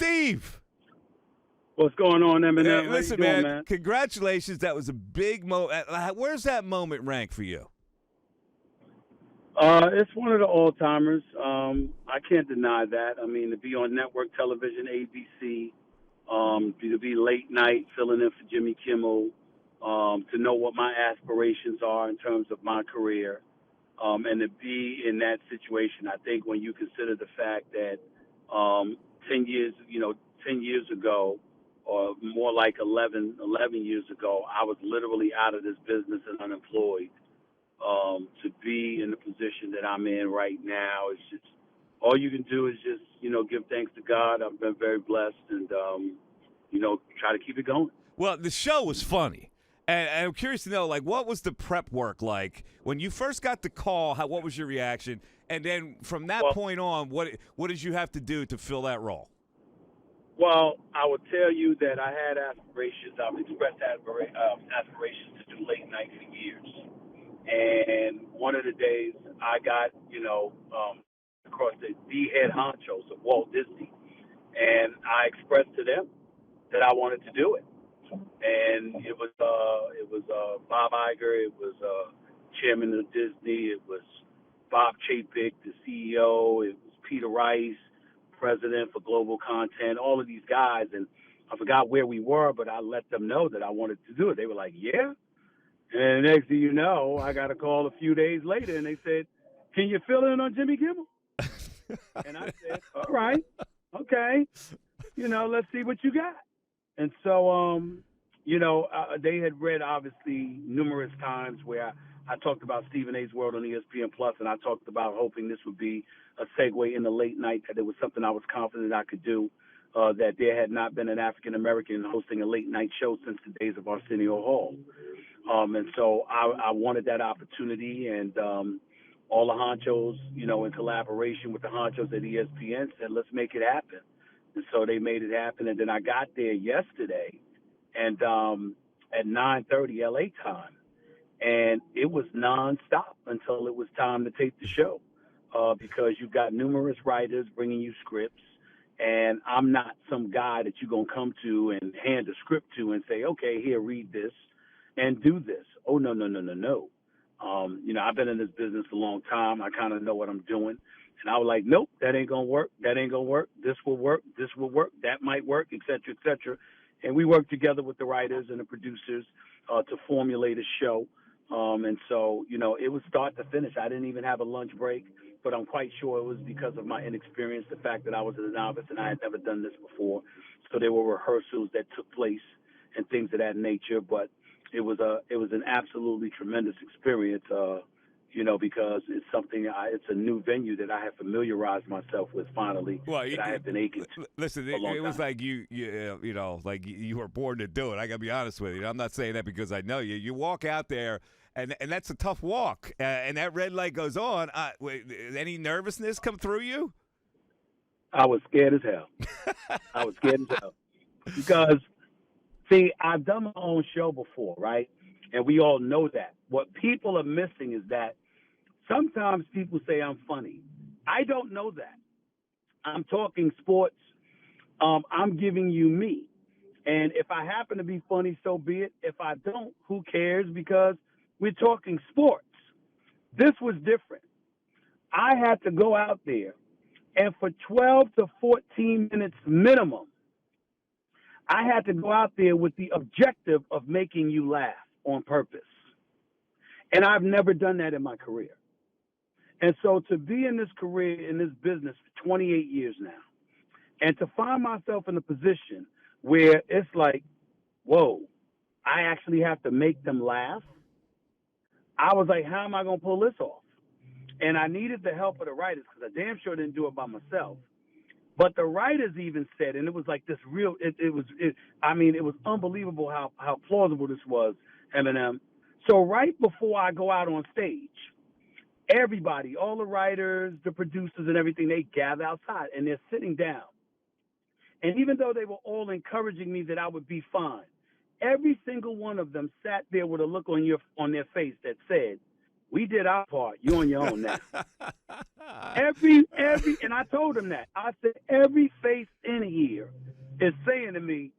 Steve. What's going on, Eminem? Hey, listen, How you doing, man, congratulations. That was a big moment. Where's that moment rank for you? It's one of the all-timers. I can't deny that. I mean, to be on network television, ABC, to be late night filling in for Jimmy Kimmel, to know what my aspirations are in terms of my career, and to be in that situation. I think when you consider the fact that 10 years ago, or more like 11 years ago, I was literally out of this business and unemployed. To be in the position that I'm in right now is just, all you can do is just, give thanks to God. I've been very blessed and, try to keep it going. Well, the show was funny. And I'm curious to know, what was the prep work like? When you first got the call, what was your reaction? And then from that point on, what did you have to do to fill that role? Well, I would tell you that I had aspirations. I've expressed aspirations to do late night for years. And one of the days I got, across the head honchos of Walt Disney, and I expressed to them that I wanted to do it. And it was Bob Iger, it was chairman of Disney, it was Bob Chapek, the CEO, it was Peter Rice, president for global content, all of these guys. And I forgot where we were, but I let them know that I wanted to do it. They were like, yeah. And next thing you know, I got a call a few days later, and they said, can you fill in on Jimmy Kimmel? And I said, all right, okay, let's see what you got. And so, they had read, obviously, numerous times where I talked about Stephen A's World on ESPN Plus, and I talked about hoping this would be a segue in the late night, that it was something I was confident I could do, that there had not been an African-American hosting a late night show since the days of Arsenio Hall. And so I wanted that opportunity, and all the honchos, in collaboration with the honchos at ESPN, said, let's make it happen. And so they made it happen. And then I got there yesterday, and at 9:30 LA time, and it was nonstop until it was time to tape the show, because you've got numerous writers bringing you scripts, and I'm not some guy that you're going to come to and hand a script to and say, okay, here, read this and do this. Oh, no. I've been in this business a long time. I kind of know what I'm doing. And I was like, nope, that ain't going to work. That ain't going to work. This will work. This will work. That might work, et cetera, et cetera. And we worked together with the writers and the producers to formulate a show. And so, it was start to finish. I didn't even have a lunch break, but I'm quite sure it was because of my inexperience, the fact that I was a novice and I had never done this before. So there were rehearsals that took place and things of that nature. But it was an absolutely tremendous experience, because it's it's a new venue that I have familiarized myself with finally. That I have been aching. Listen, it was like you were born to do it. I got to be honest with you. I'm not saying that because I know you. You walk out there, and that's a tough walk, and that red light goes on. Any nervousness come through you? I was scared as hell. I was scared as hell because. See, I've done my own show before, right? And we all know that. What people are missing is that sometimes people say I'm funny. I don't know that. I'm talking sports. I'm giving you me. And if I happen to be funny, so be it. If I don't, who cares? Because we're talking sports. This was different. I had to go out there, and for 12 to 14 minutes minimum, I had to go out there with the objective of making you laugh on purpose. And I've never done that in my career. And so to be in this career, in this business for 28 years now, and to find myself in a position where it's like, whoa, I actually have to make them laugh. I was like, how am I going to pull this off? And I needed the help of the writers because I damn sure didn't do it by myself. But the writers even said, and it was like this real, it was unbelievable how plausible this was, Eminem. So right before I go out on stage, everybody, all the writers, the producers and everything, they gather outside and they're sitting down. And even though they were all encouraging me that I would be fine, every single one of them sat there with a look on their face that said, we did our part. You're on your own now. Every, and I told them that. I said, every face in here saying to me,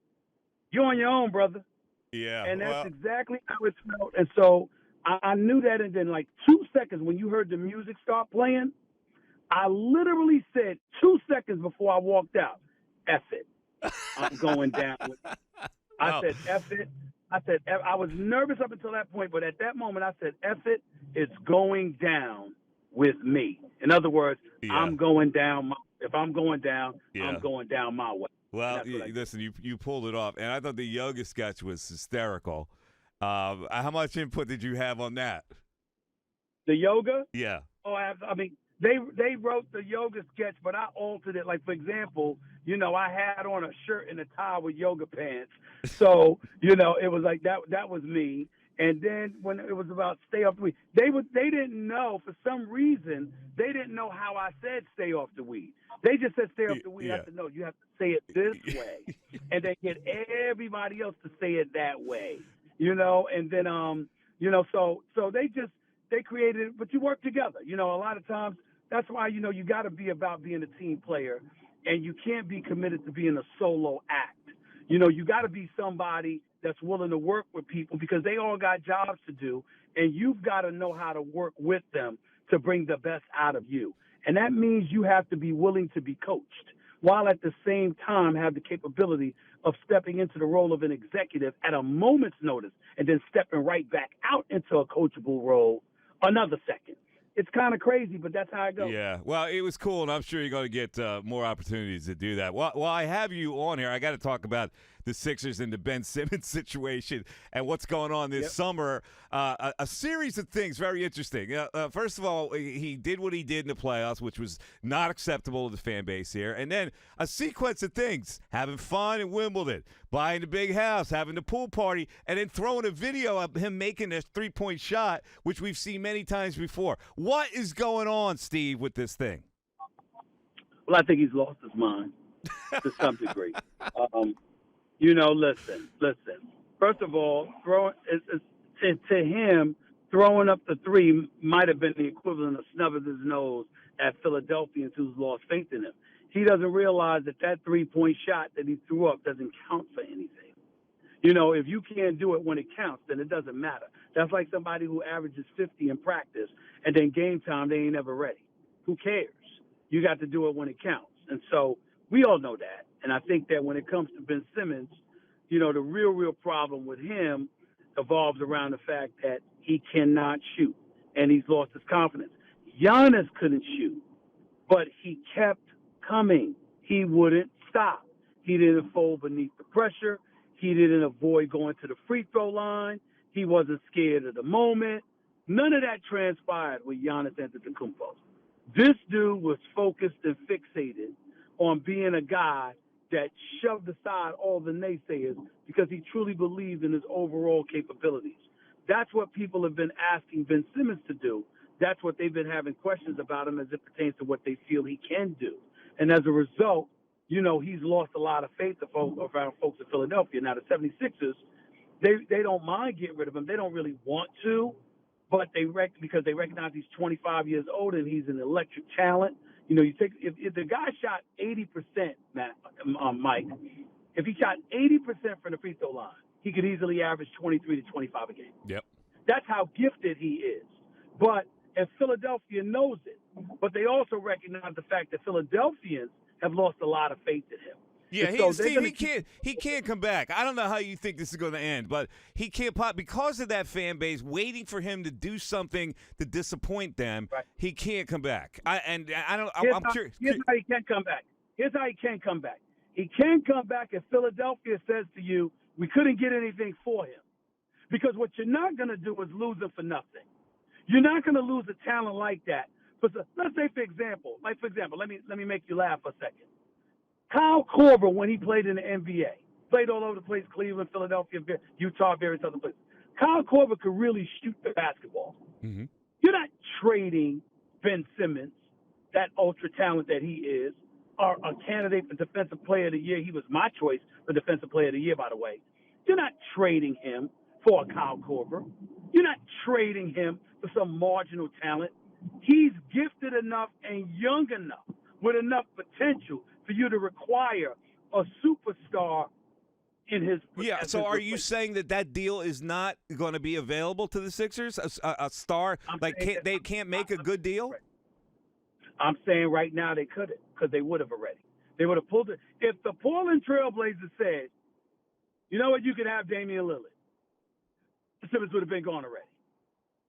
"You're on your own, brother." Yeah. And that's Well, exactly how it felt. And so I knew that. And then, like 2 seconds, when you heard the music start playing, I literally said 2 seconds before I walked out, "F it. I'm going down." I well, said, "F it." I said, I was nervous up until that point, but at that moment, I said, "F it. It's going down with me." In other words, yeah. I'm going down. If I'm going down, I'm Yeah. going down my way. And Well, that's what I did. listen, you pulled it off, and I thought the yoga sketch was hysterical. How much input did you have on that? The yoga, Yeah. oh, I mean, they wrote the yoga sketch, but I altered it. Like, for example, I had on a shirt and a tie with yoga pants. So, it was like that was me. And then when it was about stay off the weed, they didn't know, for some reason, they didn't know how I said stay off the weed. They just said stay off the weed. Yeah. I said, no, you have to say it this way. And they get everybody else to say it that way. And then so they created it, but you work together. A lot of times that's why, you got to be about being a team player, and you can't be committed to being a solo act. You got to be somebody that's willing to work with people, because they all got jobs to do, and you've got to know how to work with them to bring the best out of you. And that means you have to be willing to be coached, while at the same time have the capability of stepping into the role of an executive at a moment's notice, and then stepping right back out into a coachable role another second. It's kind of crazy, but that's how it goes. Yeah, well, it was cool, and I'm sure you're going to get more opportunities to do that. While I have you on here, I got to talk about the Sixers and the Ben Simmons situation and what's going on this summer. A series of things, very interesting. First of all, he did what he did in the playoffs, which was not acceptable to the fan base here. And then a sequence of things, having fun in Wimbledon, buying the big house, having the pool party, and then throwing a video of him making a three-point shot, which we've seen many times before. What is going on, Steve, with this thing? Well, I think he's lost his mind to some degree. Listen. First of all, to him, throwing up the three might have been the equivalent of snubbing his nose at Philadelphians who's lost faith in him. He doesn't realize that three-point shot that he threw up doesn't count for anything. If you can't do it when it counts, then it doesn't matter. That's like somebody who averages 50 in practice, and then game time, they ain't ever ready. Who cares? You got to do it when it counts. And so we all know that. And I think that when it comes to Ben Simmons, the real problem with him evolves around the fact that he cannot shoot, and he's lost his confidence. Giannis couldn't shoot, but he kept coming. He wouldn't stop. He didn't fold beneath the pressure. He didn't avoid going to the free throw line. He wasn't scared of the moment. None of that transpired with Giannis Antetokounmpo. This dude was focused and fixated on being a guy that shoved aside all the naysayers because he truly believed in his overall capabilities. That's what people have been asking Ben Simmons to do. That's what they've been having questions about him as it pertains to what they feel he can do. And as a result, he's lost a lot of faith around folks in Philadelphia. Now, the 76ers, they don't mind getting rid of him. They don't really want to, but because they recognize he's 25 years old and he's an electric talent. If the guy shot 80%, Mike, if he shot 80% from the free throw line, he could easily average 23 to 25 a game. Yep. That's how gifted he is. And Philadelphia knows it. But they also recognize the fact that Philadelphians have lost a lot of faith in him. Yeah, Steve, he can't come back. I don't know how you think this is going to end, but he can't because of that fan base waiting for him to do something to disappoint them. Right. He can't come back. I'm curious. Here's how he can come back. He can come back if Philadelphia says to you, we couldn't get anything for him. Because what you're not going to do is lose him for nothing. You're not going to lose a talent like that. But let's say, for example, let me make you laugh for a second. Kyle Korver, when he played in the NBA, played all over the place, Cleveland, Philadelphia, Utah, various other places. Kyle Korver could really shoot the basketball. Mm-hmm. You're not trading Ben Simmons, that ultra talent that he is, or a candidate for Defensive Player of the Year. He was my choice for Defensive Player of the Year, by the way. You're not trading him for a Kyle Korver. You're not trading him for some marginal talent. He's gifted enough and young enough with enough potential for you to require a superstar in his. Yeah. So are you saying that deal is not going to be available to the Sixers? A star they can't make a good deal. I'm saying right now they couldn't, because they would have already. They would have pulled it. If the Portland Trailblazers said, you know what, you could have Damian Lillard, the Simmons would have been gone already.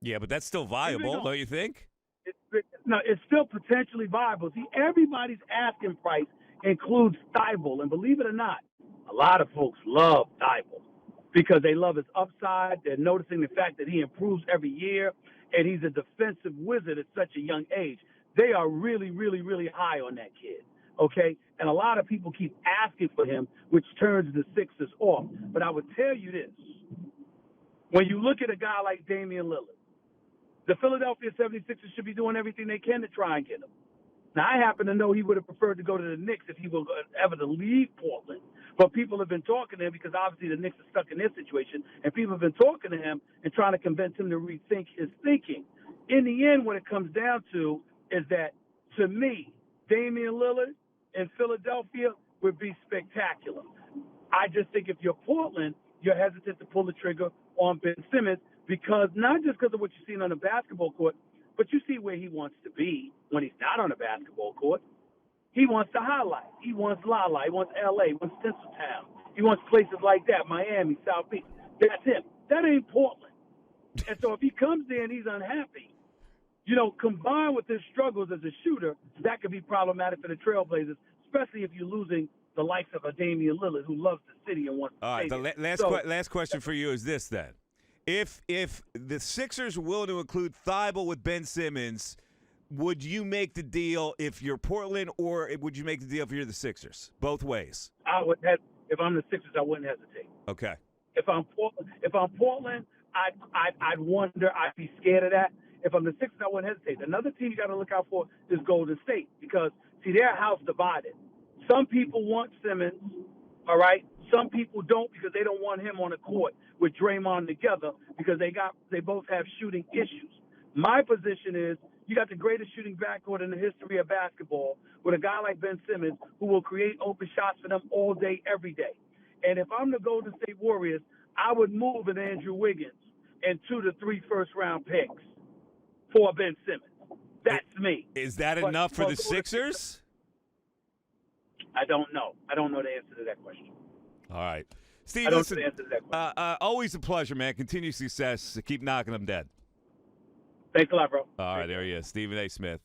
Yeah, but that's still viable, don't you think? It's still potentially viable. See, everybody's asking price includes Thibault, and believe it or not, a lot of folks love Thibault because they love his upside. They're noticing the fact that he improves every year, and he's a defensive wizard at such a young age. They are really, really, really high on that kid, okay? And a lot of people keep asking for him, which turns the Sixers off. But I would tell you this. When you look at a guy like Damian Lillard, the Philadelphia 76ers should be doing everything they can to try and get him. Now, I happen to know he would have preferred to go to the Knicks if he were ever to leave Portland. But people have been talking to him because obviously the Knicks are stuck in their situation, and people have been talking to him and trying to convince him to rethink his thinking. In the end, what it comes down to is that, to me, Damian Lillard in Philadelphia would be spectacular. I just think if you're Portland, you're hesitant to pull the trigger on Ben Simmons because not just because of what you've seen on the basketball court, but you see where he wants to be when he's not on the basketball court. He wants to highlight. He wants La-La. He wants L.A. He wants Tinseltown. He wants places like that, Miami, South Beach. That's him. That ain't Portland. And so if he comes there and he's unhappy, combined with his struggles as a shooter, that could be problematic for the Trailblazers, especially if you're losing the likes of a Damian Lillard who loves the city and wants to All right, the last question for you is this then. If the Sixers were willing to include Thibault with Ben Simmons, would you make the deal if you're Portland, or would you make the deal if you're the Sixers? Both ways. I would have, if I'm the Sixers, I wouldn't hesitate. Okay. If I'm Portland, I'd wonder. I'd be scared of that. If I'm the Sixers, I wouldn't hesitate. Another team you got to look out for is Golden State because, see, their house divided. Some people want Simmons, all right? Some people don't because they don't want him on the court with Draymond together because they both have shooting issues. My position is you got the greatest shooting backcourt in the history of basketball with a guy like Ben Simmons who will create open shots for them all day, every day. And if I'm the Golden State Warriors, I would move an Andrew Wiggins and 2 to 3 first-round picks for Ben Simmons. That's me. Is that enough for the Sixers? I don't know. I don't know the answer to that question. All right. Steve, I don't listen, know the answer to that question. always a pleasure, man. Continued success. Keep knocking them dead. Thanks a lot, bro. All right, there he is, Stephen A. Smith.